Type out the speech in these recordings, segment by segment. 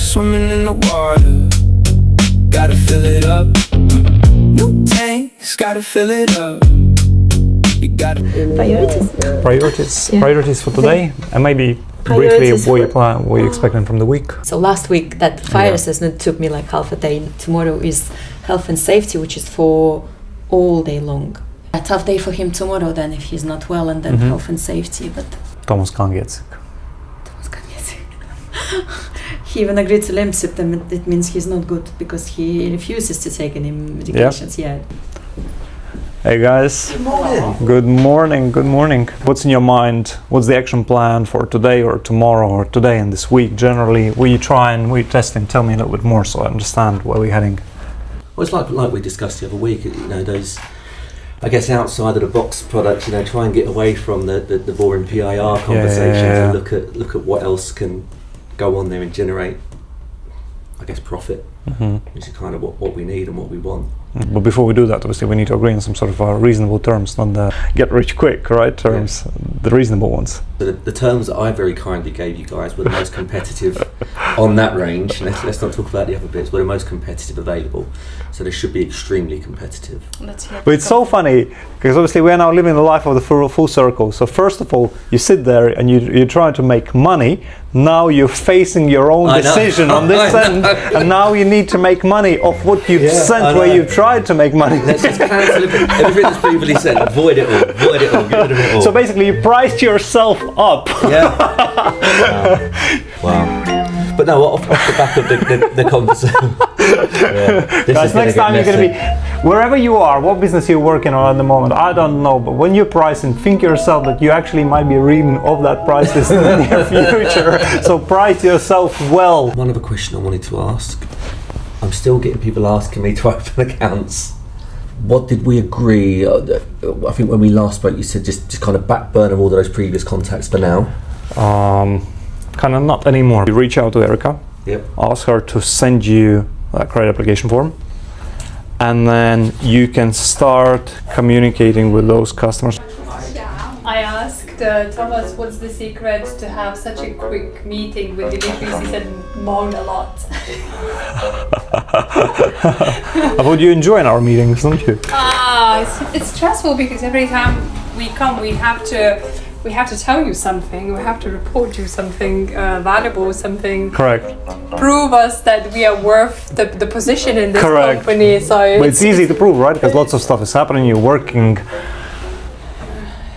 swimming in the water. Gotta fill it up. New tanks, gotta fill it up. You gotta Priorities for today, and maybe briefly what you expecting from the week. So last week that fire assessment took me like half a day. Tomorrow is health and safety, which is for all day long. A tough day for him tomorrow then if he's not well, and then health and safety. But Thomas can't get sick. He even agreed to Lemsip, then it means he's not good because he refuses to take any medications. Yeah. Hey guys. Good morning. Good morning. What's in your mind? What's the action plan for today or tomorrow or today and this week generally? What are you trying? What are you testing? Tell me a little bit more so I understand where we're heading. Well, it's like we discussed the other week. You know, those, I guess, outside of the box products. You know, try and get away from the boring PIR conversations and look at what else can go on there and generate, I guess, profit, which is kind of what we need and what we want. But before we do that, obviously we need to agree on some sort of reasonable terms, not the get rich quick, right? Terms, the reasonable ones. The terms that I very kindly gave you guys were the most competitive on that range. Let's not talk about the other bits. Were the most competitive available, so they should be extremely competitive. But it's so funny because obviously we are now living the life of the full circle. So first of all, you sit there and you're trying to make money. Now you're facing your own decision on this end, and now you need to make money off what you've sent where you've tried to make money. Let's just cancel everything that's previously said. Avoid it all. Get rid of it all. So basically, you priced yourself up. Yeah. Wow. But no, off the back of the conversation. Guys, next time you're going to be wherever you are, what business you're working on at the moment, I don't know, but when you're pricing, think yourself that you actually might be reading of that price list in the near future. So price yourself well. One other question I wanted to ask. I'm still getting people asking me to open accounts. What did we agree? I think when we last spoke, you said just kind of back burner all those previous contacts for now. Kind of not anymore. You reach out to Erica, ask her to send you that credit application form, and then you can start communicating with those customers. I asked Thomas, what's the secret to have such a quick meeting with Dimitris? He said, moan a lot. I thought you enjoy our meetings, don't you? It's stressful because every time we come, we have to tell you something. We have to report you something valuable, something. Correct. Prove us that we are worth the position in this company. So but it's easy to prove, right? Because lots of stuff is happening. You're working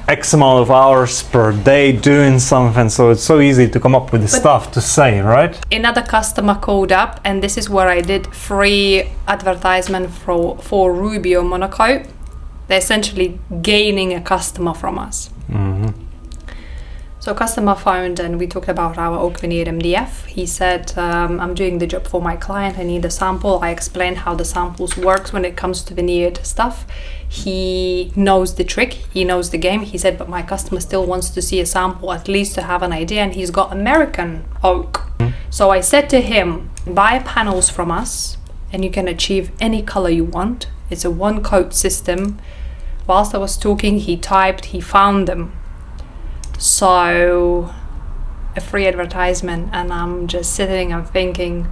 X amount of hours per day doing something, so it's so easy to come up with the stuff to say, right? Another customer called up, and this is where I did free advertisement for Rubio Monocoat. They're essentially gaining a customer from us. So customer phoned and we talked about our oak veneer MDF. He said, I'm doing the job for my client, I need a sample. I explained how the samples works when it comes to veneered stuff. He knows the trick, he knows the game. He said, but my customer still wants to see a sample, at least to have an idea, and he's got American oak. So I said to him, buy panels from us and you can achieve any color you want. It's a one coat system. Whilst I was talking, he typed, he found them. So a free advertisement, and I'm just sitting and thinking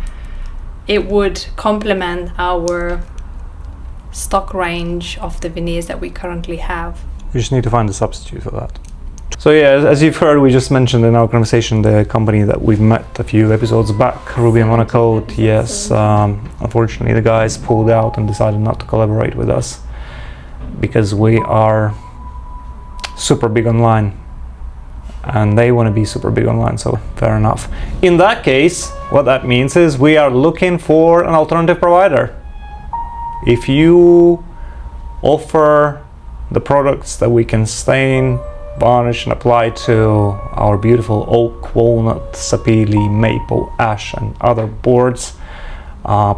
it would complement our stock range of the veneers that we currently have. We just need to find a substitute for that. So yeah, as you've heard, we just mentioned in our conversation the company that we've met a few episodes back, Rubio Monocoat. Yes, unfortunately the guys pulled out and decided not to collaborate with us because we are super big online and they want to be super big online, so fair enough. In that case, what that means is we are looking for an alternative provider. If you offer the products that we can stain, varnish and apply to our beautiful oak, walnut, sapele, maple, ash and other boards,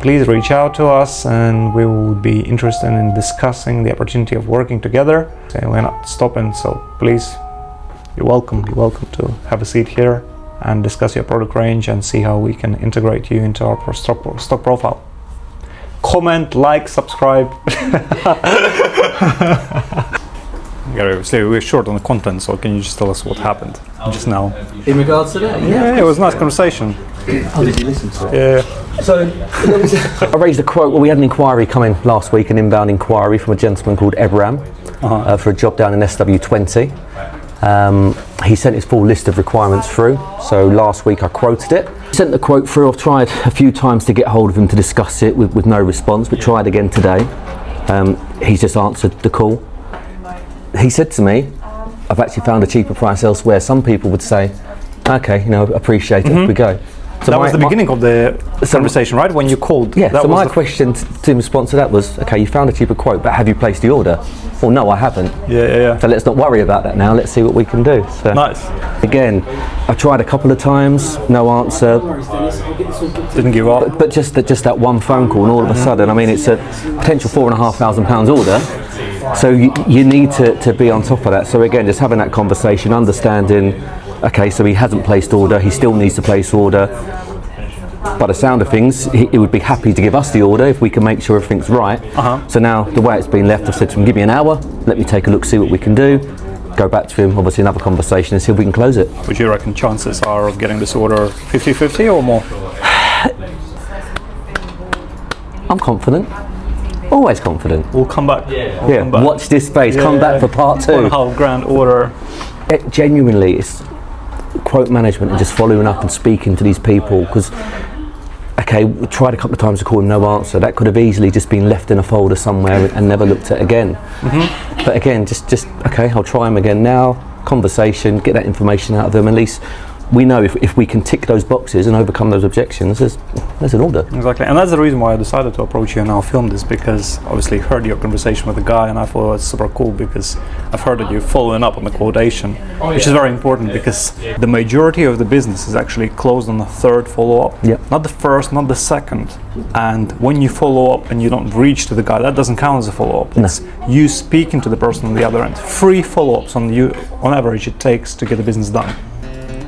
please reach out to us and we will be interested in discussing the opportunity of working together. So we're not stopping, so please, you're welcome to have a seat here and discuss your product range and see how we can integrate you into our stock profile. Comment, like, subscribe. Obviously we're short on the content, so can you just tell us what happened just now? In regards to that? Yeah, it was a nice conversation. Oh, did you listen to it? Yeah. So I raised a quote. Well, we had an inquiry come in last week, an inbound inquiry from a gentleman called Ebram for a job down in SW20. He sent his full list of requirements through. So last week I quoted it. Sent the quote through. I've tried a few times to get hold of him to discuss it with no response, but tried again today. He's just answered the call. He said to me, I've actually found a cheaper price elsewhere. Some people would say, okay, appreciate it, off we go. So that was the beginning of the conversation, right? When you called. Yeah, that so was my question to in response to that was, okay, you found a cheaper quote, but have you placed the order? Well, no, I haven't. Yeah. So let's not worry about that now. Let's see what we can do. So, Nice. again, I tried a couple of times, no answer. Didn't give up. But just that one phone call, and all of a sudden, I mean, it's a potential £4,500 order. So you need to be on top of that. So again, just having that conversation, understanding, okay, so he hasn't placed order, he still needs to place order. By the sound of things, he would be happy to give us the order if we can make sure everything's right. So now, the way it's been left, I've said to him, give me an hour, let me take a look, see what we can do. Go back to him, obviously another conversation, and see if we can close it. Would you reckon chances are of getting this order 50-50 or more? I'm confident. Always confident. We'll come back. Yeah, watch this space, come back for part 2. £1.5 order. It genuinely, it's quote management and just following up and speaking to these people, because okay, we tried a couple of times to call him, no answer. That could have easily just been left in a folder somewhere and never looked at again. But again, just okay, I'll try him again now. Conversation, get that information out of them. At least we know if we can tick those boxes and overcome those objections, there's an order. Exactly, and that's the reason why I decided to approach you and now film this, because obviously I heard your conversation with the guy and I thought it was super cool, because I've heard that you're following up on the quotation, which is very important, because the majority of the business is actually closed on the third follow-up, not the first, not the second. And when you follow up and you don't reach to the guy, that doesn't count as a follow-up. It's you speaking to the person on the other end. 3 follow-ups on average it takes to get the business done.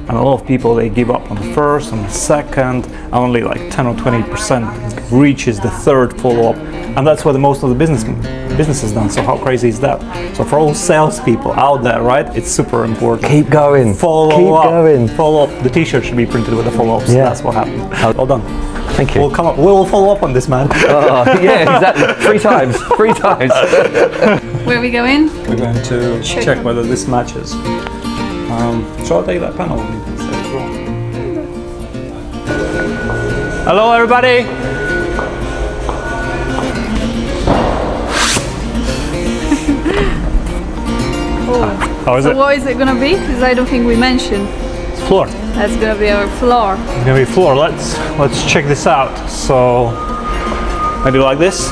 And a lot of people, they give up on the first, on the second, and only like 10 or 20% reaches the third follow-up. And that's where the most of the business is done. So how crazy is that? So for all salespeople out there, right, it's super important. Keep going. Follow up. The t-shirt should be printed with the follow-ups. Yeah. That's what happened. Well done. Thank you. We'll follow up on this, man. Yeah, exactly. 3 times. 3 times. Where are we going? We're going to check whether this matches. Shall I take that panel? Hello, everybody. How is it? What is it gonna be? Because I don't think we mentioned. It's floor. That's gonna be our floor. It's gonna be floor. Let's check this out. So maybe like this.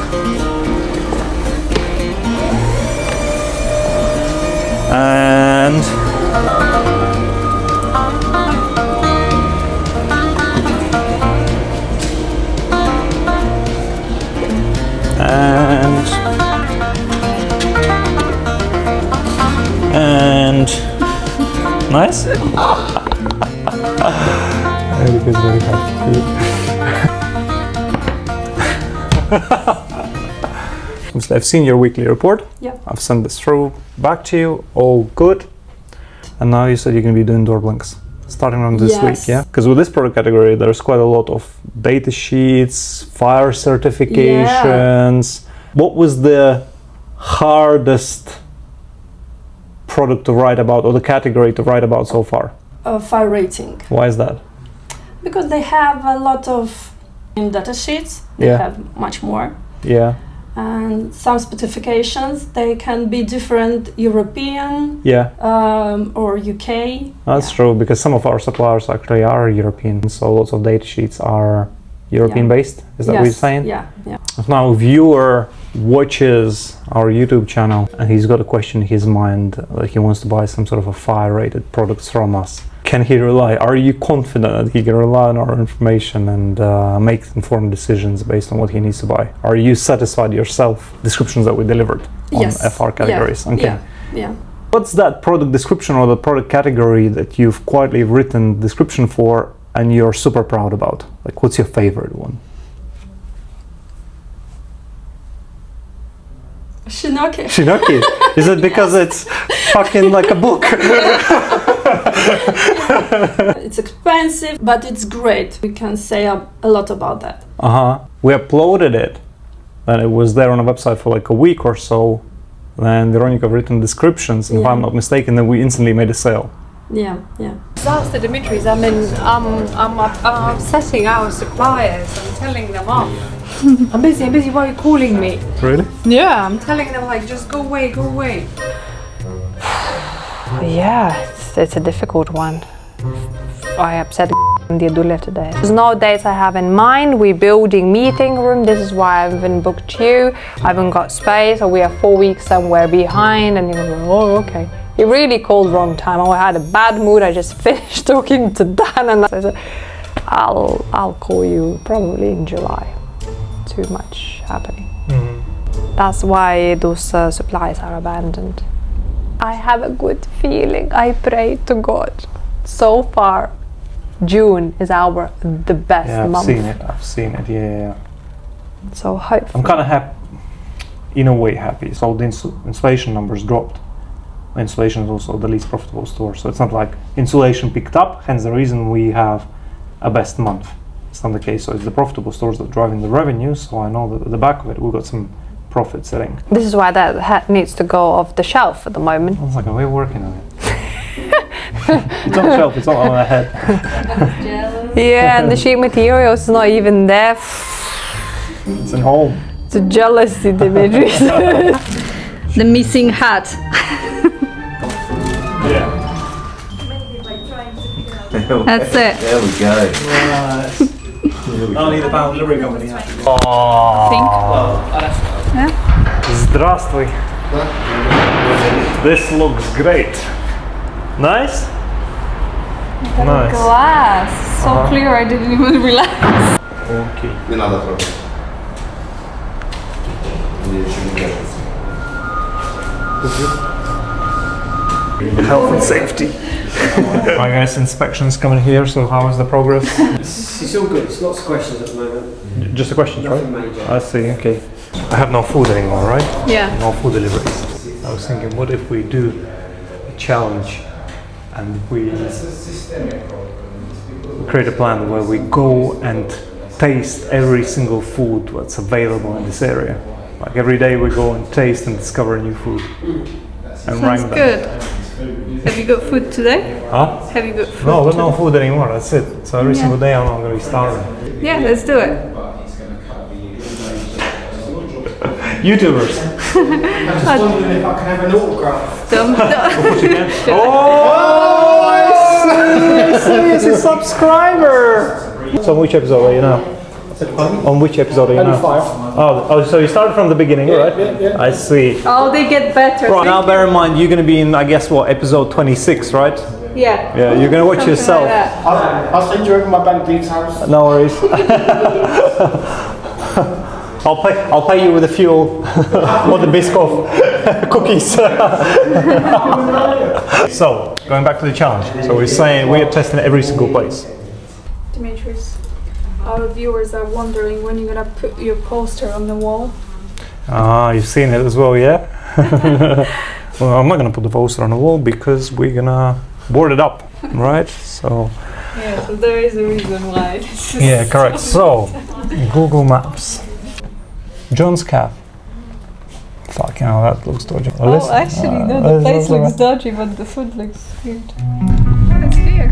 And nice. Veronica is very happy. I've seen your weekly report. Yep. I've sent this through back to you. All good. And now you said you're going to be doing door blinks starting from this week, yeah? Because with this product category, there's quite a lot of data sheets, fire certifications. What was the hardest product to write about, or the category to write about so far? Fire rating. Why is that? Because they have a lot of data sheets. They have much more. Yeah. And some specifications, they can be different European or UK. That's true, because some of our suppliers actually are European, so lots of data sheets are European based. Is that what you're saying? Yeah. If now a viewer watches our YouTube channel and he's got a question in his mind, like he wants to buy some sort of a fire rated products from us, can he rely? Are you confident that he can rely on our information and make informed decisions based on what he needs to buy? Are you satisfied yourself descriptions that we delivered on FR categories? Okay. Yeah. What's that product description or the product category that you've quietly written description for and you're super proud about? Like, what's your favorite one? Shinoki. Shinoki? Is it because it's fucking like a book? It's expensive, but it's great. We can say a lot about that. We uploaded it, and it was there on a website for like a week or so. Then Veronica written descriptions, and if I'm not mistaken, then we instantly made a sale. Yeah. Disaster, Dimitris. I mean, I'm upsetting our suppliers. I'm telling them off. I'm busy. Why are you calling me? Really? Yeah, I'm telling them like, just go away. Yeah, it's a difficult one. I upset the Adula today. There's no dates I have in mind. We're building meeting room. This is why I haven't booked you. I haven't got space, or we are 4 weeks somewhere behind. And you're going, oh, okay. He really called wrong time. I had a bad mood. I just finished talking to Dan, and I said, I'll call you probably in July. Too much happening. That's why those supplies are abandoned. I have a good feeling. I pray to God. So far, June is the best month. I've seen it, yeah. So hopefully. I'm kind of happy, in a way happy. So the installation numbers dropped. Insulation is also the least profitable store. So it's not like insulation picked up, hence the reason we have a best month. It's not the case. So it's the profitable stores that are driving the revenue. So I know that at the back of it, we've got some profit sitting. This is why that hat needs to go off the shelf at the moment. I was like, we're working on it. It's on the shelf, it's not on my head. Yeah, and the sheet material is not even there. It's at home. It's a jealousy, Dimitris. The missing hat. Yeah. That's it. There we go. I need a pound delivery company. Здравствуй. This looks great. Nice? Nice. Glass. So clear, I didn't even realize. Okay. Не надо трогать. Мне еще не нравится. Health and safety. Right guys, inspections coming here, so how is the progress? It's all good, it's lots of questions at the moment. Just a question, right? Nothing major. I see, okay. I have no food anymore, right? Yeah. No food deliveries. I was thinking, what if we do a challenge and we create a plan where we go and taste every single food that's available in this area. Like every day we go and taste and discover new food. And rank Sounds them. good. Have you got food today? Huh? Have you got food? No, there's no food anymore, that's it. So every single day I'm not going to be starving. Yeah, let's do it. YouTubers. I just wondering if I can have an autograph. Don't. Oh, I see, it's a subscriber. So on which episode are you now? On which episode are you now? 5. Oh, so you started from the beginning, right? Yeah. I see. Oh, they get better. Right, now bear in mind, you're going to be in, I guess, what, episode 26, right? Yeah. Yeah, you're going to watch Something yourself. like that. I'll send you over my bank details. No worries. I'll pay you with the fuel or the Biscoff cookies. So, going back to the challenge. So we're saying we are testing every single place. Dimitris, our viewers are wondering when you're gonna put your poster on the wall. Ah, you've seen it as well, yeah? Well, I'm not gonna put the poster on the wall because we're gonna board it up, right? So. Yeah, so there is a reason why. Yeah, correct. So, Google Maps. John's Caf. Fucking hell, that looks dodgy. Oh, actually, no, the place looks dodgy, but the food looks good. Oh, it's here.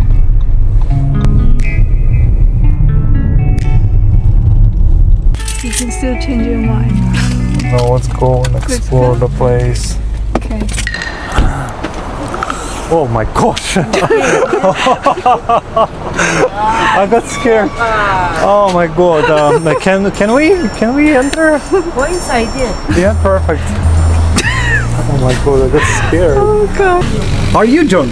You can still change your mind. No, let's go and explore the place. Okay. Oh my gosh! I got scared. Oh my god! Can we enter? Go inside, yeah. Yeah, perfect. Oh my god! I got scared. Oh god. Are you John?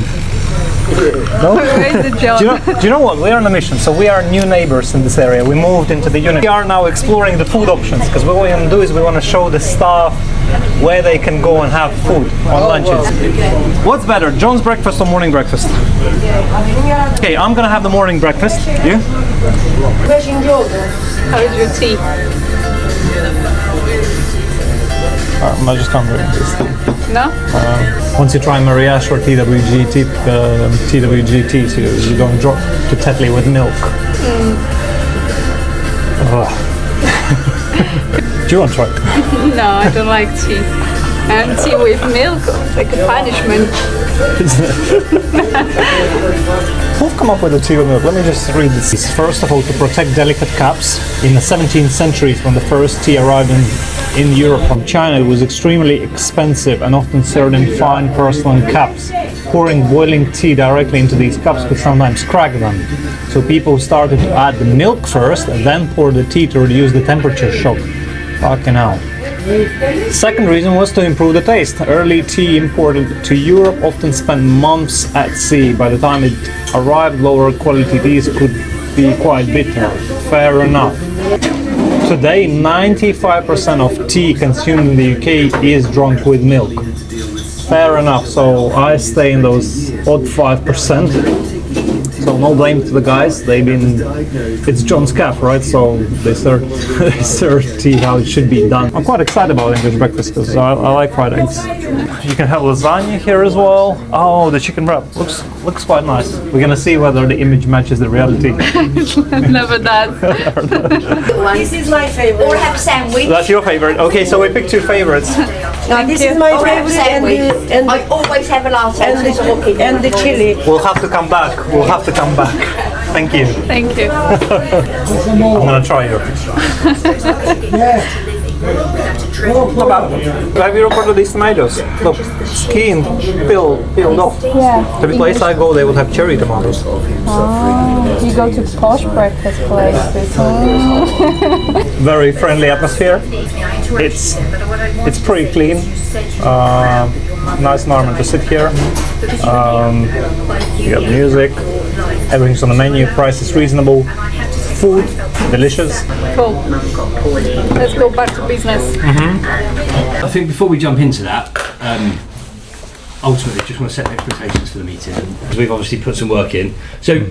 No? Where is the job? Do you know what? We are on a mission, so we are new neighbors in this area. We moved into the unit. We are now exploring the food options, because what we want to do is we want to show the staff where they can go and have food on lunches. What's better, John's breakfast or morning breakfast? Okay, I'm gonna have the morning breakfast. You? How is your tea? I just can't do this. No? Once you try Mariage or TWGT, so you don't drop to Tetley with milk. Do you want to try? No, I don't like tea. And tea with milk, like a punishment. Who've come up with the tea with milk? Let me just read this. First of all, to protect delicate cups. In the 17th century, when the first tea arrived in Europe from China, it was extremely expensive and often served in fine porcelain cups. Pouring boiling tea directly into these cups could sometimes crack them. So people started to add the milk first and then pour the tea to reduce the temperature shock. Fucking hell. Second reason was to improve the taste. Early tea imported to Europe often spent months at sea. By the time it arrived, lower quality teas could be quite bitter. Fair enough. Today, 95% of tea consumed in the UK is drunk with milk. Fair enough, so I stay in those odd 5%. So no blame to the guys. It's John's Cafe, right? So they serve tea how it should be done. I'm quite excited about English breakfast because I like fried eggs. You can have lasagna here as well. Oh, the chicken wrap looks quite nice. We're gonna see whether the image matches the reality. Never does. This is my favorite. Or have sandwich. That's your favorite. Okay, so we picked two favorites. No, this is my favorite. And I always have a last and the chili. We'll have to come back. Thank you. Thank you. I'm gonna try your pizza. Not bad. Have you recorded these tomatoes? Look, skin peeled off. Yeah. Every place I go, they would have cherry tomatoes. Oh, you go to posh breakfast places. Very friendly atmosphere. It's pretty clean. Nice environment to sit here. You got music. Everything's on the menu. Price is reasonable. Food delicious. Cool. Let's go back to business. I think before we jump into that, ultimately just want to set the expectations for the meeting, as we've obviously put some work in. So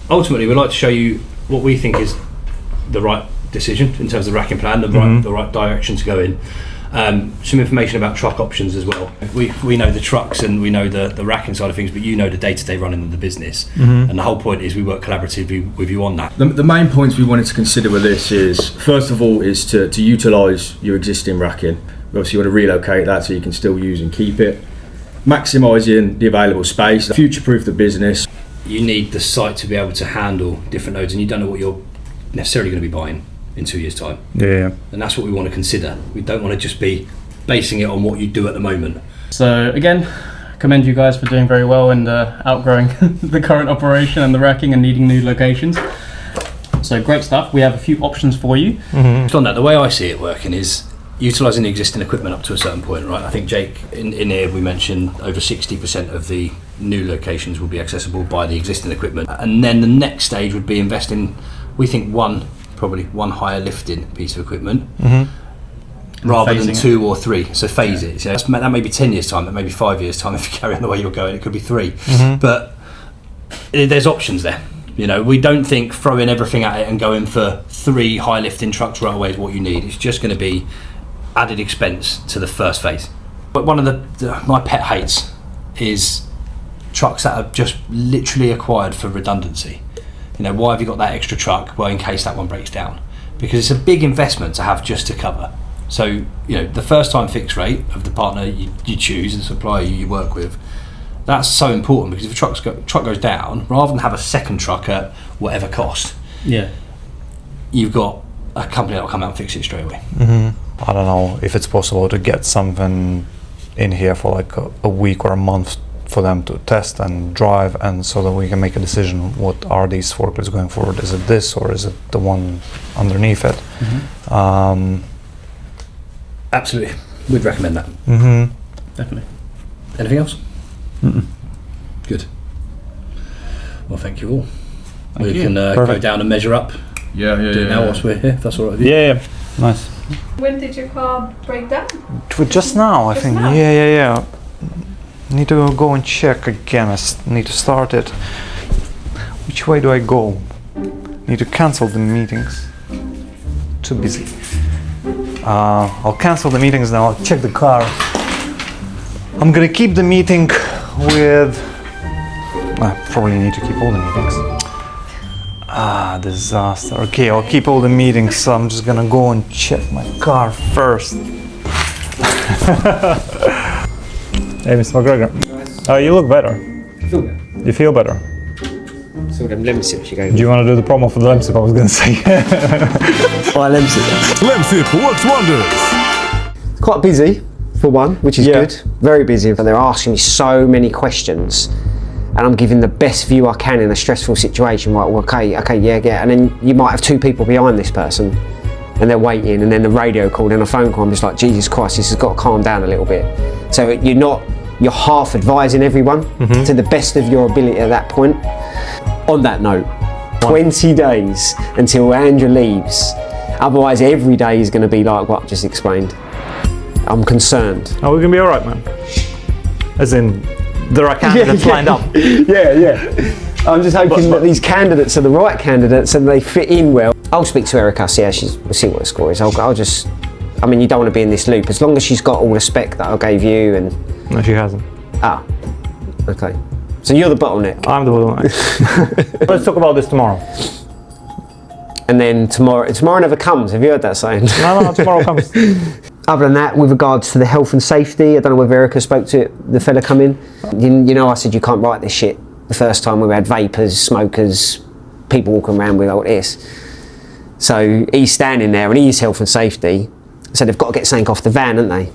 ultimately we'd like to show you what we think is the right decision in terms of the racking plan, the right direction to go in. Some information about truck options as well. We know the trucks and we know the racking side of things, but you know the day-to-day running of the business. And the whole point is we work collaboratively with you on that. The main points we wanted to consider with this is, first of all, is to utilise your existing racking. Obviously you want to relocate that so you can still use and keep it. Maximising the available space, future-proof the business. You need the site to be able to handle different loads, and you don't know what you're necessarily going to be buying in 2 years' time. Yeah. And that's what we want to consider. We don't want to just be basing it on what you do at the moment. So again, commend you guys for doing very well and outgrowing the current operation and the racking and needing new locations. So great stuff. We have a few options for you. Just on that, the way I see it working is utilising the existing equipment up to a certain point, right? I think Jake, in here we mentioned over 60% of the new locations will be accessible by the existing equipment. And then the next stage would be investing, we think, probably one higher lifting piece of equipment rather than 2 or 3. So phase it. So that may be 10 years time, that may be 5 years time. If you carry on the way you're going, it could be 3. But there's options there. You know, we don't think throwing everything at it and going for 3 high lifting trucks right away is what you need. It's just going to be added expense to the first phase. But one of my pet hates is trucks that are just literally acquired for redundancy. You know, why have you got that extra truck? Well, in case that one breaks down. Because it's a big investment to have just to cover. So, you know, the first time fixed rate of the partner you choose, the supplier you work with, that's so important, because if a truck goes down, rather than have a second truck at whatever cost, you've got a company that will come out and fix it straight away. I don't know if it's possible to get something in here for like a week or a month for them to test and drive, and so that we can make a decision, what are these forklifts going forward? Is it this or is it the one underneath it? Absolutely, we'd recommend that. Definitely. Anything else? Good. Well, thank you all. We can go down and measure up. Do it now whilst we're here, if that's all right with you. Yeah. Nice. When did your car break down? Just now, I think. Yeah. Need to go and check again. I need to start it. Which way do I go? Need to cancel the meetings. Too busy. I'll cancel the meetings now. I'll check the car. I'm gonna keep the meeting with... I probably need to keep all the meetings. Disaster. Okay, I'll keep all the meetings, so I'm just gonna go and check my car first. Hey, Mr. McGregor. You look better. You feel better? So them Lemsip you gave Do you want to do the promo for the Lemsip, I was going to say? Why Lemsip? Lemsip works wonders. It's quite busy, for one, which is good. Very busy. But they're asking me so many questions, and I'm giving the best view I can in a stressful situation. Right, well, okay, yeah. And then you might have two people behind this person, and they're waiting, and then the radio call, then a phone call. I'm just like, Jesus Christ, this has got to calm down a little bit. So you're half advising everyone to the best of your ability at that point. On that note, 20 days until Andrew leaves. Otherwise, every day is going to be like what I just explained. I'm concerned. Oh, we're going to be all right, man. As in, there are candidates lined up. Yeah. I'm just hoping that these candidates are the right candidates and they fit in well. I'll speak to Erica, we'll see what the score is. I'll just, I mean, you don't want to be in this loop. As long as she's got all the spec that I gave you and... No, she hasn't. Ah, okay. So you're the bottleneck. I'm the bottleneck. Let's talk about this tomorrow. And then tomorrow never comes. Have you heard that saying? No, tomorrow comes. Other than that, with regards to the health and safety, I don't know whether Veronica spoke to it, the fella come in. You know, I said you can't write this shit the first time we had vapors, smokers, people walking around with all this. So he's standing there and he's health and safety. So they've got to get something off the van, haven't they?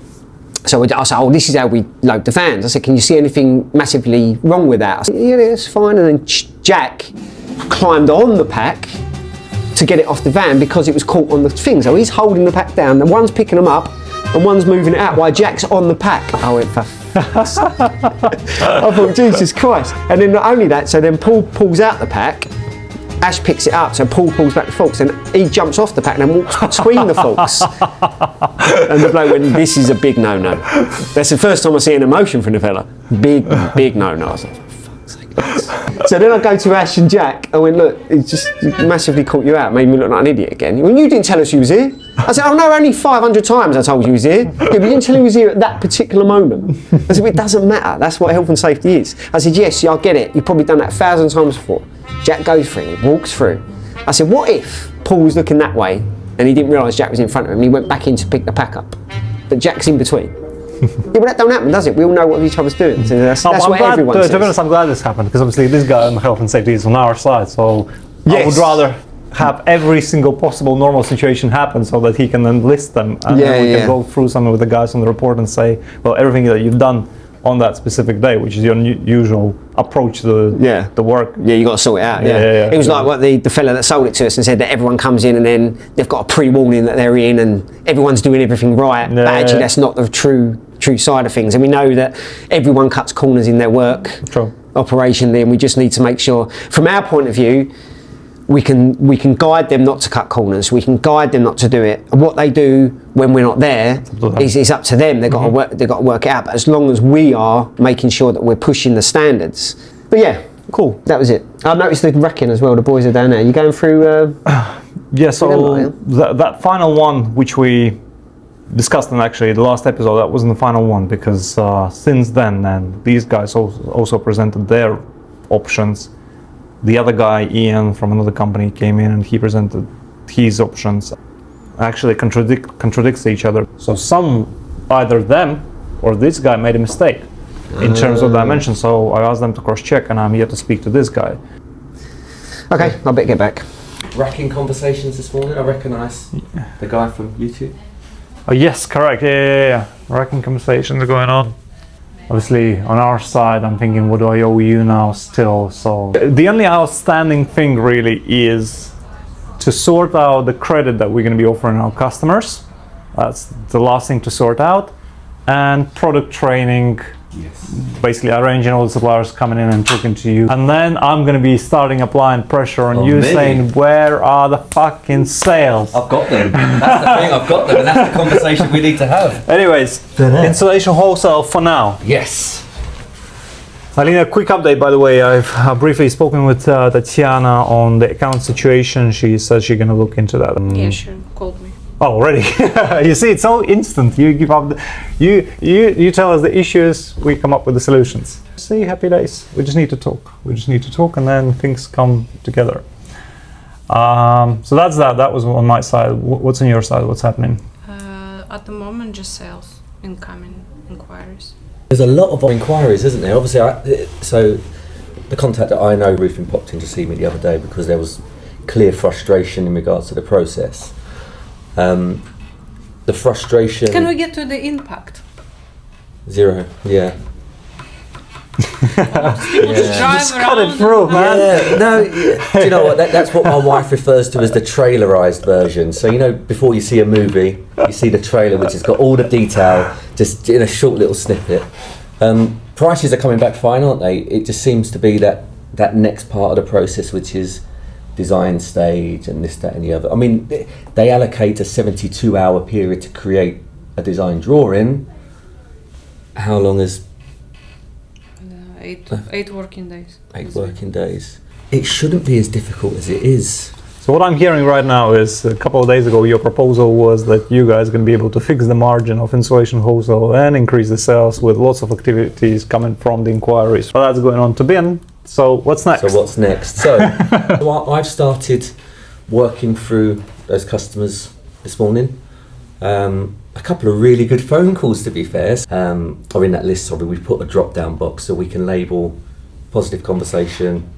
So I said, this is how we load the vans. I said, can you see anything massively wrong with that? I said, yeah, it's fine. And then Jack climbed on the pack to get it off the van because it was caught on the thing. So he's holding the pack down, and one's picking them up, and one's moving it out while Jack's on the pack. I went, for fuck's sake. I thought, Jesus Christ. And then not only that, so then Paul pulls out the pack, Ash picks it up, so Paul pulls back the forks, and he jumps off the pack and then walks between the forks. And the bloke went, this is a big no-no. That's the first time I see an emotion from the fella. Big no-no. I was like, for fuck's sake. So then I go to Ash and Jack, I went, look, he just massively caught you out, made me look like an idiot again. Well, you didn't tell us you was here. I said, oh no, only 500 times I told you he was here. Yeah, but you didn't tell him he was here at that particular moment. I said, it doesn't matter, that's what health and safety is. I said, yes, I get it, you've probably done that 1,000 times before. Jack goes through and he walks through. I said, what if Paul was looking that way and he didn't realise Jack was in front of him and he went back in to pick the pack up, but Jack's in between? Yeah, but that don't happen, does it? We all know what each other's doing. So that's what everyone says. To be honest, I'm glad this happened, because obviously this guy on health and safety is on our side, so I would rather have every single possible normal situation happen so that he can then list them, and then we can go through some with the guys on the report and say, well, everything that you've done on that specific day, which is your usual approach to the work. Yeah, you got to sort it out. It was like what the fella that sold it to us and said that everyone comes in and then they've got a pre-warning that they're in and everyone's doing everything right. But actually, that's not the true side of things. And we know that everyone cuts corners in their work operationally, and we just need to make sure, from our point of view, we can guide them not to cut corners. We can guide them not to do it. And what they do when we're not there is up to them. They've got to work it out. But as long as we are making sure that we're pushing the standards. But yeah, cool. That was it. I noticed the wrecking as well. The boys are down there. You going through? So that final one, which we discussed in actually the last episode, that wasn't the final one, because since then, and these guys also presented their options. The other guy, Ian, from another company, came in and he presented his options. Actually contradicts each other. So either them or this guy made a mistake in terms of dimension. So I asked them to cross-check, and I'm here to speak to this guy. Okay, I better get back. Racking conversations this morning. I recognise the guy from YouTube. Oh yes, correct. Yeah. Racking conversations are going on. Obviously, on our side, I'm thinking, what do I owe you now still? So the only outstanding thing really is to sort out the credit that we're going to be offering our customers. That's the last thing to sort out. And product training, basically arranging all the suppliers coming in and talking to you. And then I'm going to be starting applying pressure on you, saying, where are the fucking sales? I've got them. That's the thing, I've got them, and that's the conversation we need to have. Anyways, installation wholesale for now. Yes. Alina, a quick update, by the way. I've briefly spoken with Tatiana on the account situation. She says she's going to look into that. Yeah, she called me. Oh, already? You see, it's so instant. You give up. You tell us the issues. We come up with the solutions. See, happy days. We just need to talk. And then things come together. So that's that. That was on my side. What's on your side? What's happening? At the moment, just sales, incoming inquiries. There's a lot of inquiries, isn't there? Obviously, so the contact that I know, Roofing, popped in to see me the other day because there was clear frustration in regards to the process. The frustration. Can we get to the impact? 0, yeah. Just cut it through, man. Yeah, no, do you know what? That's what my wife refers to as the trailerized version. So, you know, before you see a movie, you see the trailer, which has got all the detail, just in a short little snippet. Prices are coming back fine, aren't they? It just seems to be that next part of the process, which is design stage and this, that, and the other. I mean, they allocate a 72-hour period to create a design drawing. How long is 8 working days. 8 working days. It shouldn't be as difficult as it is. So what I'm hearing right now is a couple of days ago your proposal was that you guys are going to be able to fix the margin of insulation wholesale and increase the sales with lots of activities coming from the inquiries. Well, that's going on to bin. So what's next? So I've started working through those customers this morning. A couple of really good phone calls, to be fair, are in that list. Sorry, we've put a drop-down box so we can label positive conversation,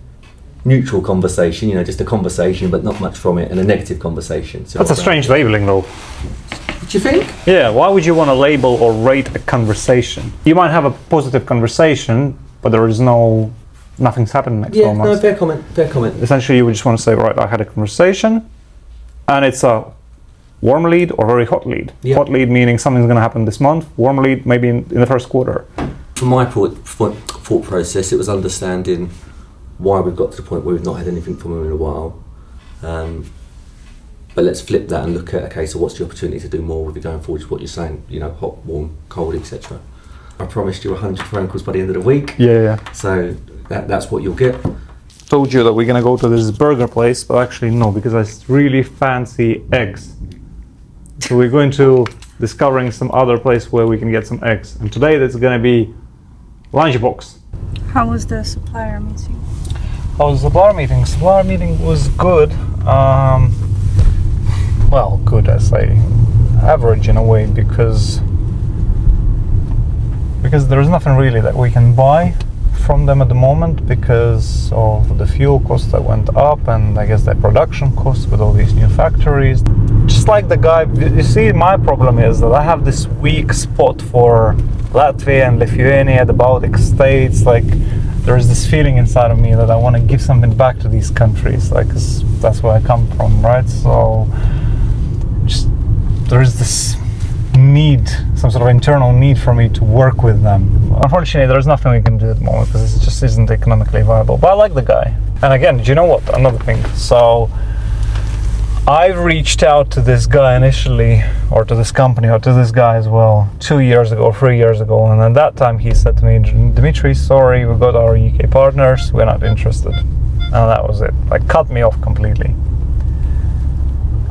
neutral conversation, you know, just a conversation but not much from it, and a negative conversation. So that's a strange labeling, though. Do you think? Yeah, why would you want to label or rate a conversation? You might have a positive conversation, but there is nothing's happened next 4 months. Yeah, no, fair comment. Essentially, you would just want to say, right, I had a conversation, and it's a warm lead or very hot lead. Yeah. Hot lead meaning something's going to happen this month. Warm lead maybe in the first quarter. From my thought process, it was understanding why we've got to the point where we've not had anything from them in a while. But let's flip that and look at, okay, so what's the opportunity to do more with it going forward to what you're saying, you know, hot, warm, cold, etc. I promised you 100 phone calls by the end of the week. Yeah. So that's what you'll get. Told you that we're going to go to this burger place, but actually no, because I really fancy eggs. So we're going to discovering some other place where we can get some eggs. And today that's going to be lunchbox. How was the supplier meeting? How was the bar meeting? Supplier meeting was good. Well, good, I say. Average in a way, because there's nothing really that we can buy from them at the moment because of the fuel costs that went up, and I guess the production costs with all these new factories. Just like the guy, you see, my problem is that I have this weak spot for Latvia and Lithuania, the Baltic states. Like, there's this feeling inside of me that I want to give something back to these countries, like, 'cause that's where I come from, right? So just there's this need, some sort of internal need for me to work with them. Unfortunately, there's nothing we can do at the moment because it just isn't economically viable. But I like the guy. And again, do you know what? Another thing. So I've reached out to this guy initially, or to this company, or to this guy as well, 2 years ago, 3 years ago. And at that time, he said to me, Dimitri, sorry, we've got our UK partners, we're not interested. And that was it. Like, cut me off completely.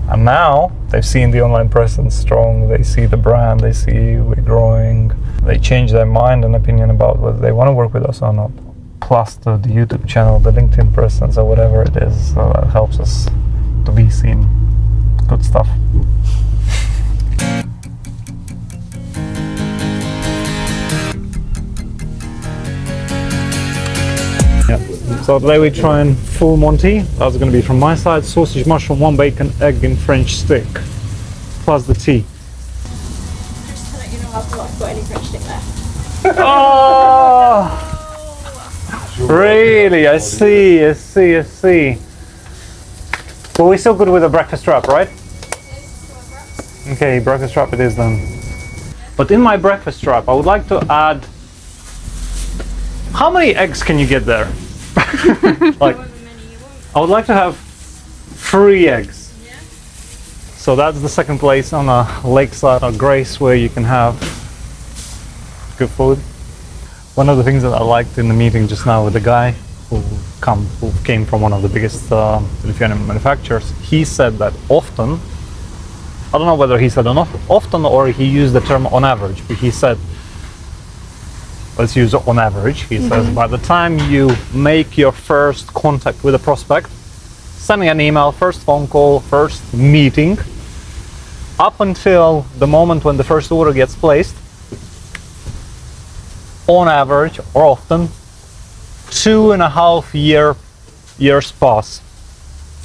And now they've seen the online presence strong, they see the brand, they see we're growing, they change their mind and opinion about whether they want to work with us or not. Plus the YouTube channel, the LinkedIn presence, or whatever it is, so that helps us to be seen. Good stuff. So today we're trying full Monty. That's going to be from my side: sausage, mushroom, 1 bacon, egg in French stick, plus the tea. Just to let you know, I've not got any French stick there. Oh, really? I see. Well, we're still good with a breakfast wrap, right? Okay, breakfast wrap it is then. But in my breakfast wrap, I would like to add. How many eggs can you get there? Like, I would like to have 3 eggs. Yeah. So that's the second place on a lakeside or Grace where you can have good food. One of the things that I liked in the meeting just now with the guy who came from one of the biggest Lithuanian manufacturers, he said that often I don't know whether he said often or he used the term on average, but he said, let's use on average. He says, by the time you make your first contact with a prospect, sending an email, first phone call, first meeting, up until the moment when the first order gets placed, on average, or often, 2.5 years pass.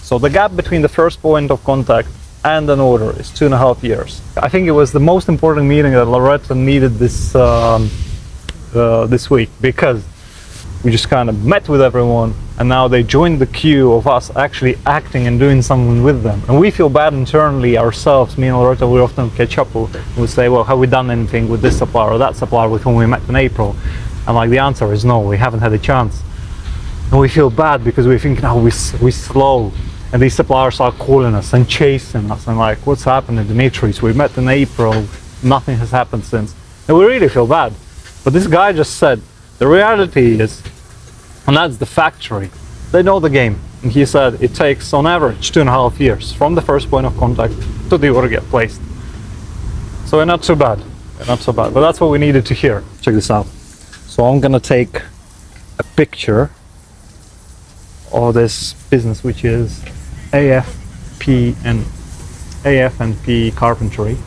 So the gap between the first point of contact and an order is 2.5 years. I think it was the most important meeting that Loretta needed this week, because we just kind of met with everyone, and now they joined the queue of us actually acting and doing something with them. And we feel bad internally ourselves. Me and Loretta, we often catch up. We say, well, have we done anything with this supplier or that supplier with whom we met in April? And like the answer is no, we haven't had a chance. And we feel bad because we think, no, we're slow. And these suppliers are calling us and chasing us and like, what's happening, Dimitris? We met in April, nothing has happened since. And we really feel bad. But this guy just said, the reality is, and that's the factory, they know the game. And he said it takes on average 2.5 years from the first point of contact to the order get placed. So we're not too bad, but that's what we needed to hear. Check this out. So I'm gonna take a picture of this business, which is AFP Carpentry.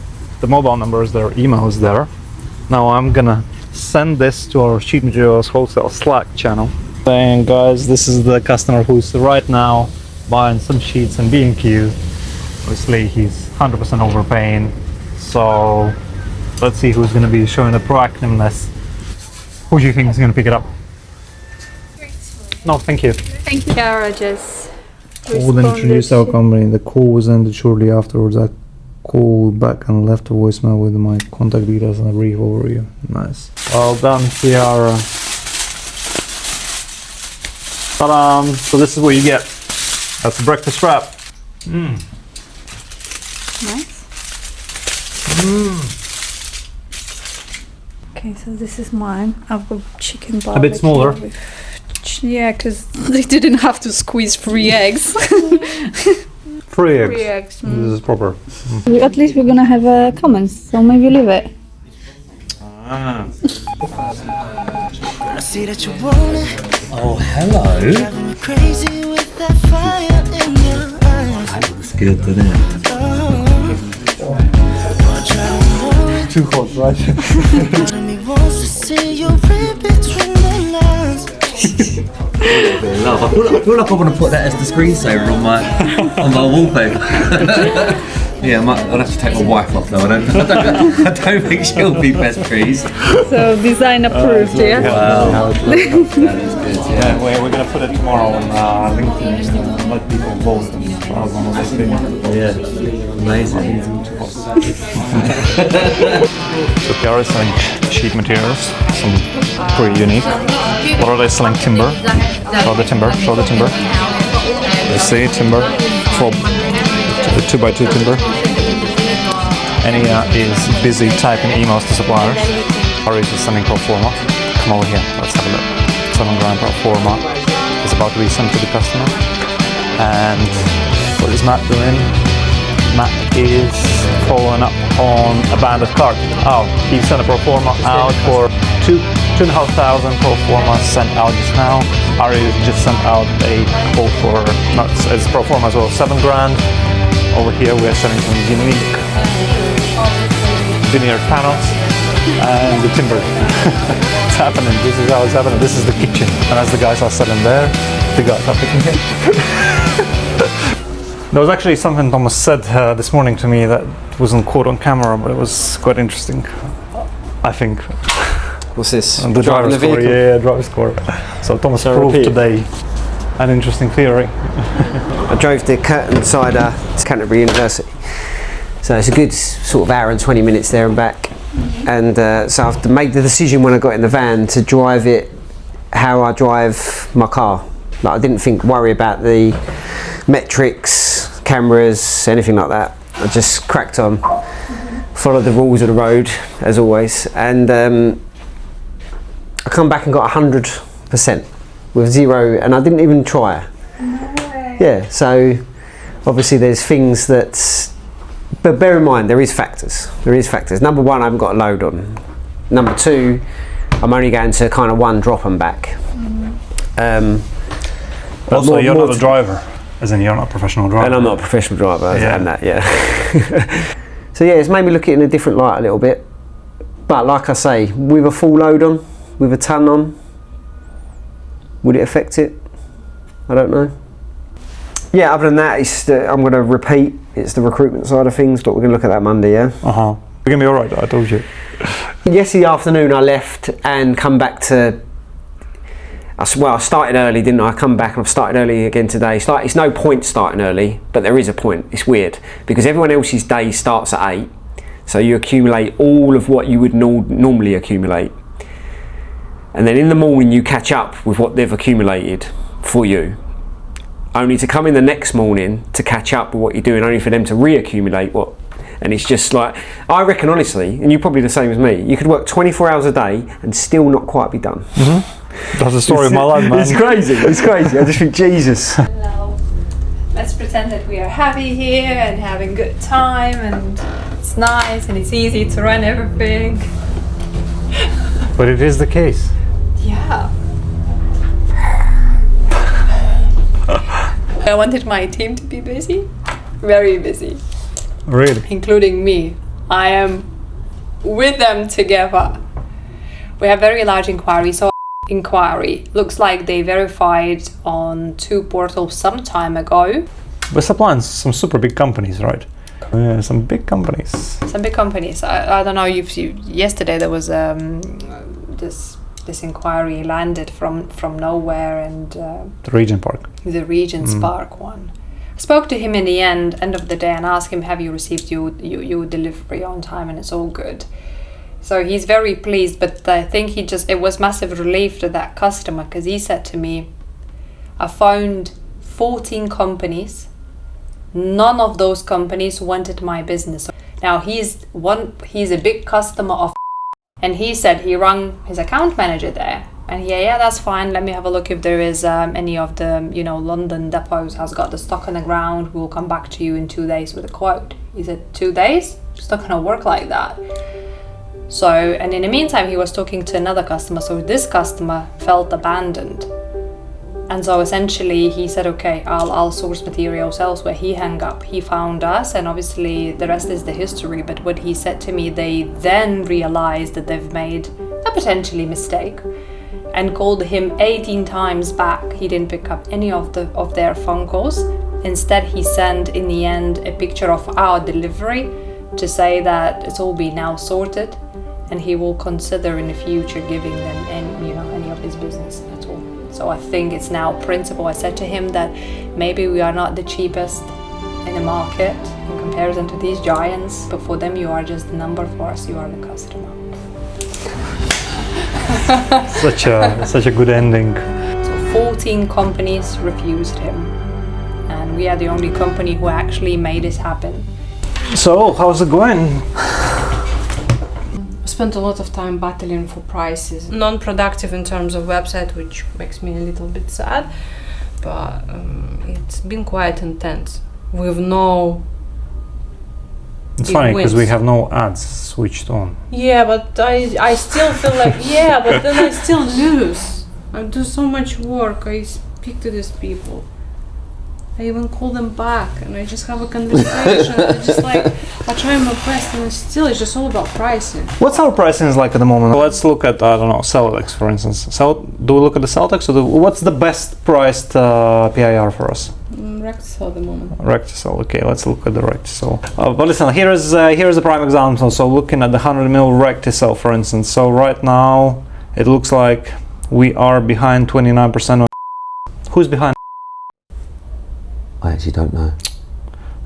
The mobile number is there, email is there. Now I'm gonna send this to our sheet materials wholesale Slack channel. Saying, guys, this is the customer who's right now buying some sheets and B&Q. Obviously he's 100% overpaying. So let's see who's gonna be showing the proactiveness. Who do you think is gonna pick it up? No, thank you. Thank you. Cara just Called and introduced our company. The call was ended shortly afterwards. I called back and left a voicemail with my contact details and a brief overview. Nice. Well done, Kiara. Ta-da! So this is what you get. That's a breakfast wrap. Nice. Okay, so this is mine. I've got chicken barbecue. A bit smaller. Yeah, because they didn't have to squeeze 3 eggs. 3 eggs. 3 eggs. This is proper. At least we're gonna have comments, so maybe leave it. I see that you want it. Oh, hello. Driving me crazy with that fire in your eyes. That looks good, doesn't it? Too hot, right? Part of me wants to see you read between the lines. Love. I feel like I want to put that as the screensaver on my wallpaper. Yeah, I'll have to take my wife off though. I don't think she'll be best pleased. So design approved, yeah? Wow. That is good, yeah. We're gonna put it tomorrow on LinkedIn and let people vote and yeah, amazing. So Kiara is selling sheet materials, some pretty unique. What are they selling? Timber. Show the timber. You see timber, 2x2 timber. Ania is busy typing emails to suppliers. Ari is sending pro forma. Come over here, let's have a look. $7,000 pro forma is about to be sent to the customer. And what is Matt doing? Matt is following up on a banded cart. Oh, he sent a pro forma out for $2,500 pro forma sent out just now. Ari just sent out a quote for nuts as pro forma as well, $7,000. Over here we are selling some unique veneered panels and the timber. It's happening. This is how it's happening. This is the kitchen, and as the guys are selling there, the guys are picking it. There was actually something Thomas said this morning to me that wasn't caught on camera, but it was quite interesting, I think. What's this? The driver score, yeah, driver score. So Thomas proved today an interesting theory. I drove the Curtin Cider to Canterbury University. So it's a good sort of hour and 20 minutes there and back. And so I've made the decision when I got in the van to drive it how I drive my car. Like I didn't worry about the metrics, cameras, anything like that. I just cracked on, followed the rules of the road as always. And I come back and got 100% with 0, and I didn't even try. Yeah, so obviously there's things that But bear in mind, there is factors. There is factors. Number one, I haven't got a load on. Number two, I'm only going to kind of one drop and back. Also, you're not a driver, as in you're not a professional driver. And I'm not a professional driver, and that, yeah. So yeah, it's made me look at it in a different light a little bit. But like I say, with a full load on, with a ton on, would it affect it? I don't know. Yeah, other than that, I'm going to repeat, it's the recruitment side of things, but we're going to look at that Monday, yeah? We're going to be alright, I told you. Yesterday afternoon I left and come back to, I started early, didn't I? I come back and I've started early again today. It's no point starting early, but there is a point. It's weird, because everyone else's day starts at 8, so you accumulate all of what you would normally accumulate. And then in the morning you catch up with what they've accumulated for you, only to come in the next morning to catch up with what you're doing, only for them to reaccumulate what. And it's just like, I reckon honestly, and you're probably the same as me, you could work 24 hours a day and still not quite be done. That's the story of my life, man. It's crazy, it's crazy. I just think, Jesus. Let's pretend that we are happy here and having good time, and it's nice and it's easy to run everything. But it is the case. Yeah. I wanted my team to be busy, very busy. Really? Including me. I am with them together. We have very large inquiry. So inquiry looks like they verified on 2 portals some time ago. We're supplying some super big companies, right? Yeah, some big companies. Some big companies. I don't know if yesterday there was this inquiry landed from nowhere, and the Regent Park. The Regent's Park one. I spoke to him in the end of the day and asked him, have you received your delivery on time? And it's all good. So he's very pleased, but I think it was massive relief to that customer, because he said to me, I found 14 companies. None of those companies wanted my business. Now he's a big customer of, and he said he rang his account manager there, and yeah, that's fine. Let me have a look if there is any of the London depots has got the stock on the ground. We'll come back to you in 2 days with a quote. He said 2 days? It's not gonna work like that. So, and in the meantime, he was talking to another customer. So this customer felt abandoned. And so essentially he said, okay, I'll source materials elsewhere. He hung up, he found us, and obviously the rest is the history. But what he said to me, they then realized that they've made a potentially mistake and called him 18 times back. He didn't pick up any of their phone calls. Instead, he sent in the end a picture of our delivery to say that it's all been now sorted, and he will consider in the future giving them any of his business at all. So I think it's now principle. I said to him that maybe we are not the cheapest in the market in comparison to these giants, but for them you are just the number, for us you are the customer. Such a good ending. So 14 companies refused him, and we are the only company who actually made this happen. So how's it going? Spent a lot of time battling for prices. Non-productive in terms of website, which makes me a little bit sad, but it's been quite intense with no. It's funny because we have no ads switched on. Yeah, but I still feel like but then I still lose. I do so much work. I speak to these people. I even call them back and I just have a conversation. I try my best, and it's just all about pricing. What's our pricing is like at the moment? Let's look at, I don't know, Celtex for instance. Do we look at the Celtex, or what's the best priced PIR for us? Rectisol at the moment. Rectisol, okay, let's look at the Rectisol. But listen, here's a prime example. So looking at the 100ml Rectisol for instance. So right now it looks like we are behind 29% on. Who's behind? I actually don't know.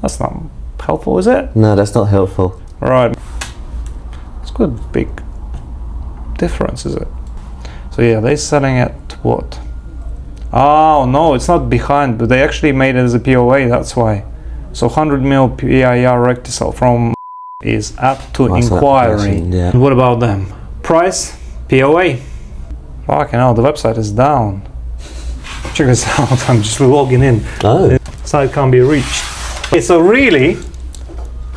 That's not helpful, is it? No, that's not helpful. Right. It's quite a big difference, is it? So yeah, they're selling at what? Oh no, it's not behind, but they actually made it as a POA, that's why. So 100ml PIR Rectisol from is up to inquiry. Yeah. And what about them? Price? POA? Fucking hell, the website is down. Check this out, I'm just logging in. Oh. Site can't be reached. Okay, so really,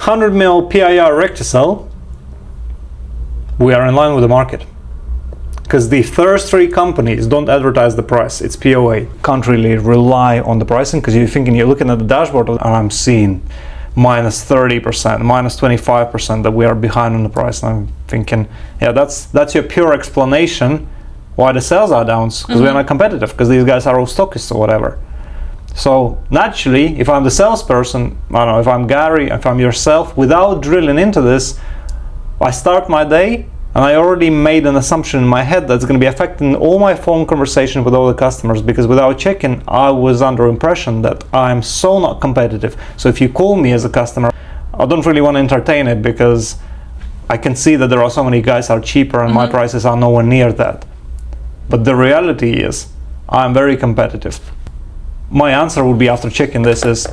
100 mil PIR recticel, we are in line with the market. Because the first three companies don't advertise the price, it's POA. Can't really rely on the pricing, because you're looking at the dashboard and I'm seeing minus 30%, minus 25% that we are behind on the price. And I'm thinking, yeah, that's your pure explanation why the sales are down, because we're not competitive, because these guys are all stockists or whatever. So naturally, if I'm the salesperson, I don't know, if I'm Gary, if I'm yourself, without drilling into this, I start my day and I already made an assumption in my head that's going to be affecting all my phone conversation with all the customers, because without checking, I was under impression that I'm so not competitive. So if you call me as a customer, I don't really want to entertain it, because I can see that there are so many guys are cheaper and my prices are nowhere near that. But the reality is, I'm very competitive. My answer would be, after checking this, is,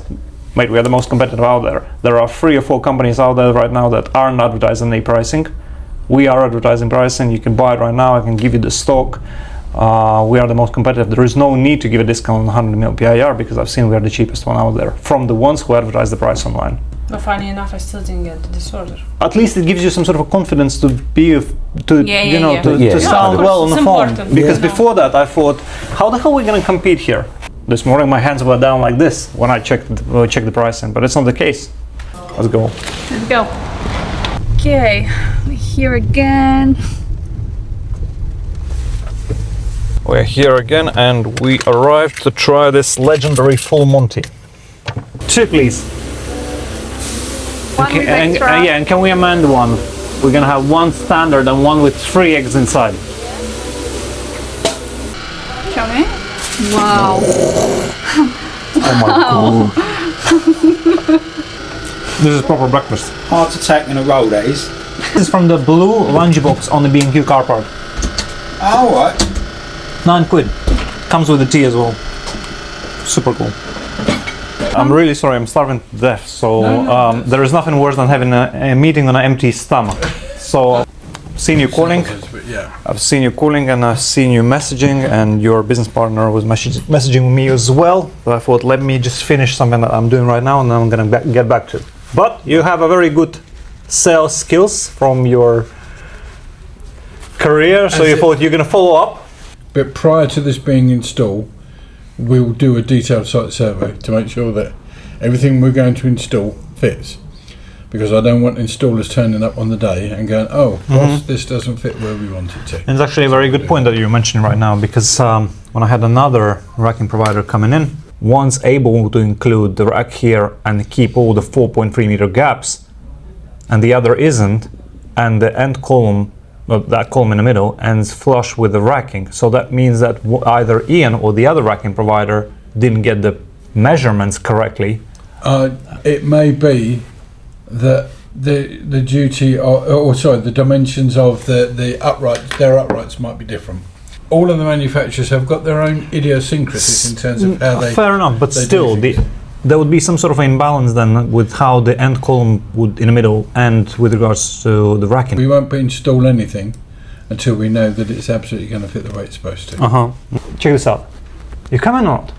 mate, we are the most competitive out there. There are 3 or 4 companies out there right now that aren't advertising any pricing. We are advertising pricing. You can buy it right now. I can give you the stock. We are the most competitive. There is no need to give a discount on 100 mil PIR, because I've seen we are the cheapest one out there from the ones who advertise the price online. But funny enough, I still didn't get this order. At least it gives you some sort of a confidence to sound well on the phone. Because before that, I thought, how the hell are we going to compete here? This morning my hands were down like this when I checked the pricing, but it's not the case. Let's go. Let's go. Okay, we're here again. We're here again, and we arrived to try this legendary full Monty. 2, please. One with extra. And can we amend one? We're gonna have one standard and one with 3 eggs inside. Show me. Wow. Oh my god. This is proper breakfast. Hard to take in a roll, that is. This is from the blue lunchbox on the B&Q car park. Oh, alright. £9. Comes with the tea as well. Super cool. I'm really sorry, I'm starving to death, so there is nothing worse than having a meeting on an empty stomach. So I've seen you calling, and I've seen you messaging, and your business partner was messaging me as well. So I thought, let me just finish something that I'm doing right now, and then I'm gonna get back to it. But you have a very good sales skills from your career, so you thought you're gonna follow up. But prior to this being installed, we'll do a detailed site survey to make sure that everything we're going to install fits. Because I don't want installers turning up on the day and going, oh, boss, this doesn't fit where we want it to. And it's actually a very good point that you're mentioning right now, because when I had another racking provider coming in, one's able to include the rack here and keep all the 4.3 meter gaps, and the other isn't, and the end column, that column in the middle, ends flush with the racking. So that means that either Ian or the other racking provider didn't get the measurements correctly. It may be that the duty, the dimensions of the uprights, their uprights might be different. All of the manufacturers have got their own idiosyncrasies in terms of how they. Fair enough, but still, there would be some sort of imbalance then with how the end column would in the middle and with regards to the racking. We won't install anything until we know that it's absolutely going to fit the way it's supposed to. Check this out. You coming or not?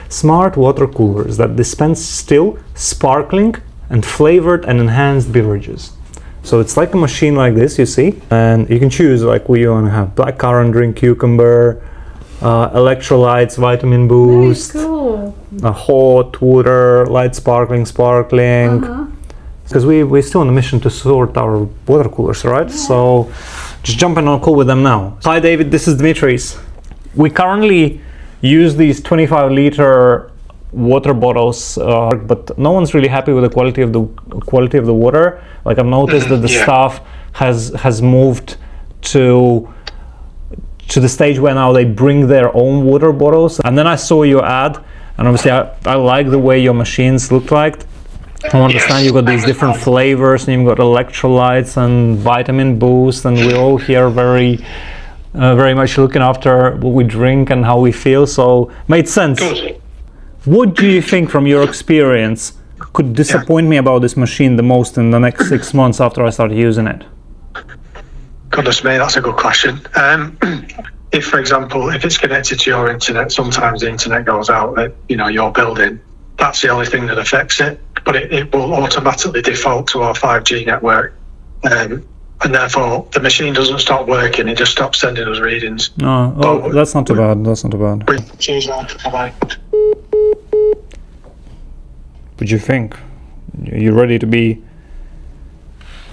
Smart water coolers that dispense still, sparkling and flavored and enhanced beverages. So it's like a machine like this, you see, and you can choose like we want to have black currant drink, cucumber, electrolytes, vitamin boost, hot water, light sparkling, because we're still on a mission to sort our water coolers, right? So just jumping on a call with them now. Hi David, this is Dimitris. We currently use these 25 liter water bottles, but no one's really happy with the quality of the water. Like I've noticed that the staff has moved to the stage where now they bring their own water bottles. And then I saw your ad, and obviously I like the way your machines look like. I understand you've got these different flavors, and you've got electrolytes and vitamin boost, and we're all here very much looking after what we drink and how we feel, so made sense. Good. What do you think from your experience could disappoint me about this machine the most in the next 6 months after I start using it? Goodness me, that's a good question. If, for example, if it's connected to your internet, sometimes the internet goes out at your building. That's the only thing that affects it. but it will automatically default to our 5G network. And therefore, the machine doesn't stop working, it just stops sending us readings. No, oh, that's not too bad, that's not too bad. Cheers, bye-bye. What do you think? You're ready to be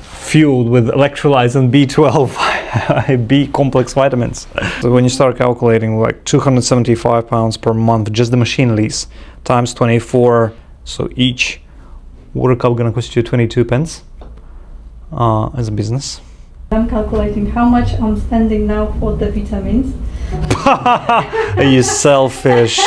fueled with electrolytes and B12, B complex vitamins. So when you start calculating like £275 per month, just the machine lease, times 24, so each water cup gonna cost you 22 pence as a business. I'm calculating how much I'm spending now for the vitamins. Are you selfish?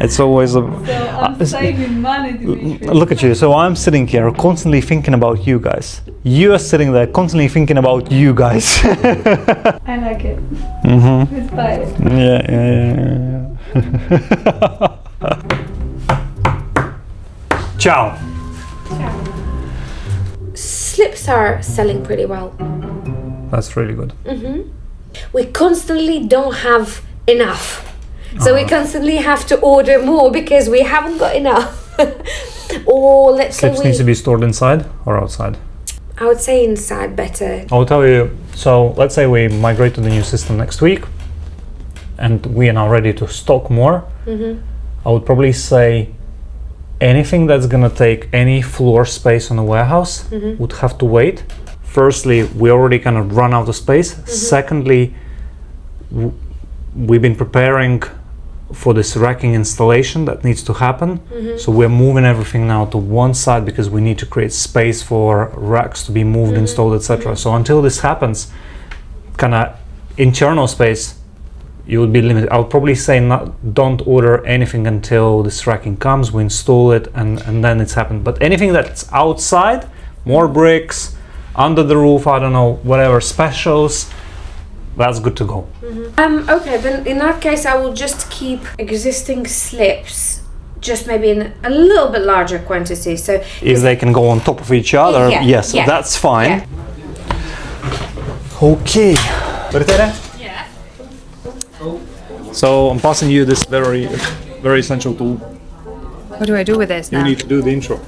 It's always a... So I'm saving money, Dimitri. Look at you. So I'm sitting here constantly thinking about you guys. You are sitting there constantly thinking about you guys. I like it. Mm-hmm. Inspired. Yeah. Ciao. Slips are selling pretty well. That's really good. We constantly don't have enough. So we constantly have to order more because we haven't got enough. Or let's Slips say needs to be stored inside or outside? I would say inside better. I'll tell you, so let's say we migrate to the new system next week and we are now ready to stock more. I would probably say anything that's gonna take any floor space on the warehouse would have to wait. Firstly, we already kind of run out of space. Secondly, we've been preparing for this racking installation that needs to happen. So we're moving everything now to one side because we need to create space for racks to be moved, installed, etc. So until this happens, kind of internal space, you would be limited. I would probably say don't order anything until this racking comes, we install it, and then it's happened. But anything that's outside, more bricks, under the roof, I don't know, whatever, specials, that's good to go. Okay, then in that case I will just keep existing slips, just maybe in a little bit larger quantity. So if they can go on top of each other, yes, that's fine. Okay. Yeah. So I'm passing you this very essential tool. What do I do with this now? You need to do the intro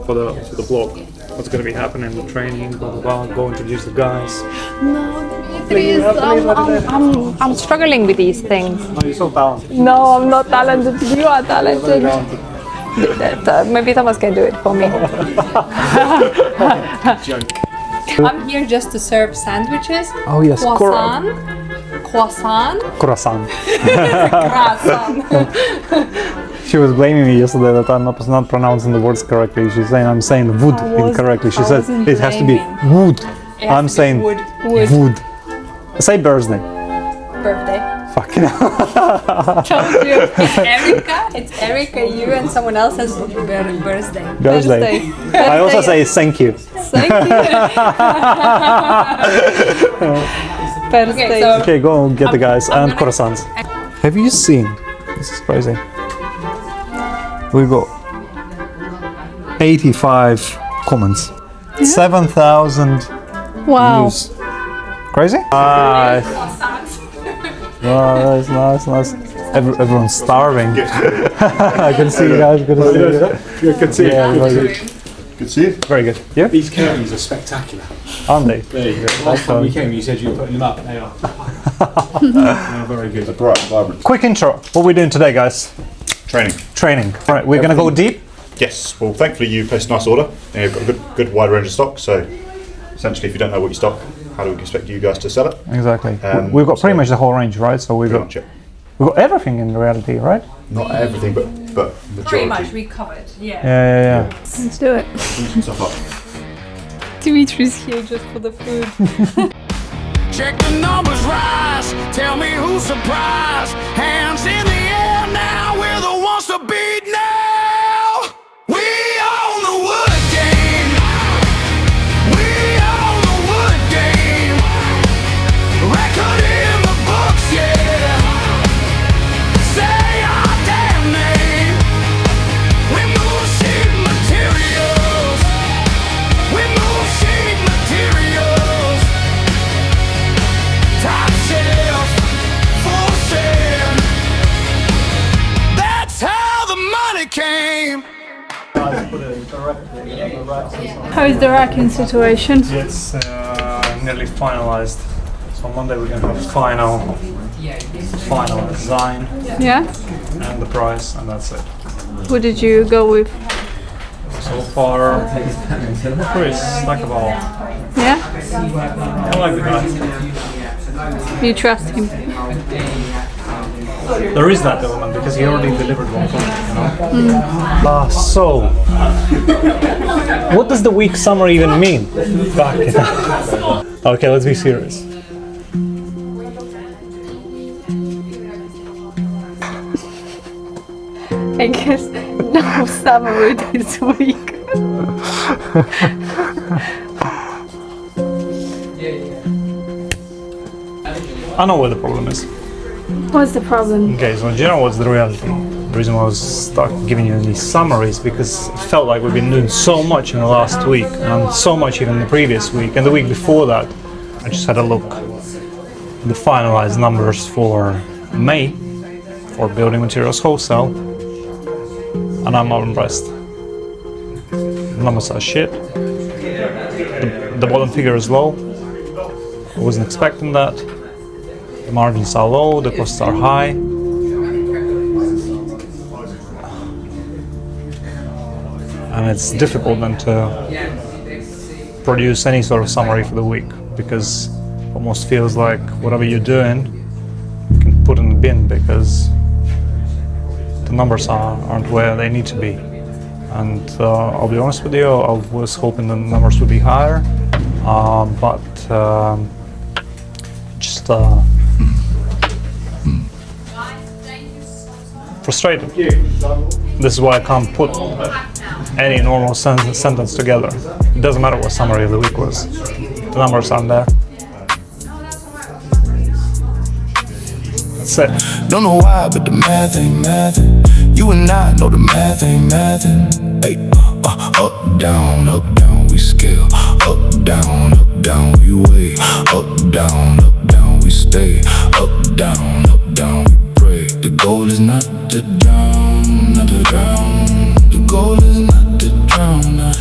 for the blog. What's going to be happening, the training, blah, blah, blah, go introduce the guys. No, Dimitri, I'm struggling with these things. Oh, you're so talented. No, I'm not talented. You are talented. Maybe Thomas can do it for me. Joke. I'm here just to serve sandwiches. Oh yes, Croissant. Croissant. Croissant. She was blaming me yesterday that I'm not pronouncing the words correctly. She's saying I'm saying wood incorrectly. She said it has to be wood. I'm saying wood. Say birthday. Birthday. Fucking hell. It's Erica, you and someone else's birthday. Birthday. I also say thank you. Thank you. Birthday. Okay, go get the guys and croissants. Have you seen? This is crazy. We got 85 comments, 7,000 views. Crazy? Nice. Nice, nice. Everyone's starving. I can see you guys. Good to see you. You can see yeah, it. Very good. Good to see you. Very good. Yeah? These curtains are spectacular. Aren't they? There you go. Last time we came, you said you were putting them up. They are. They're very good. They're bright and vibrant. Quick intro. What are we doing today, guys? Training. All right, we're going to go deep. Yes. Well, thankfully you placed a nice order. And you've got a good wide range of stock. So essentially, if you don't know what you stock, how do we expect you guys to sell it? Exactly. We've got pretty much the whole range, right? So we've got everything in reality, right? Not everything, but majority. Pretty much, we covered. Yeah. Let's do it. Dimitri's here just for the food. Check the numbers rise. Tell me who's surprised. Hands in the air now. We're the ones to beat now. We own the wood game. We own the wood game. Record in the books, yeah. Say our damn name. We move sheet materials. We move sheet materials. Top shelf, full sale. That's how the How is the racking situation? It's nearly finalized. So on Monday we're going to have final design. Yeah. And the price, and that's it. What did you go with? So far, pretty stackable. Yeah. I like the guy. You trust him? There is that element because he already delivered one project, you know. So, what does the week summary even mean? Okay, let's be serious. I guess no summary this week. I know what the problem is. What's the problem? Okay, so in general, what's the reality? The reason why I was stuck giving you these summaries because it felt like we've been doing so much in the last week and so much even the previous week and the week before that. I just had a look at the finalized numbers for May for building materials wholesale, and I'm not impressed. The numbers are shit. The bottom figure is low. I wasn't expecting that. The margins are low, the costs are high. And it's difficult then to produce any sort of summary for the week because it almost feels like whatever you're doing, you can put in the bin because the numbers aren't where they need to be. And I'll be honest with you, I was hoping the numbers would be higher, but just frustrated. This is why I can't put any normal sentence together. It doesn't matter what summary of the week was. The numbers aren't there. That's it. Don't know why, but the math ain't mathin'. You and I know the math ain't mathin'. Hey, up, down, we scale. Up, down, we weigh. Up, down, we stay. Up, down, we pray. The goal is not to drown, not to drown. The goal is not to drown, not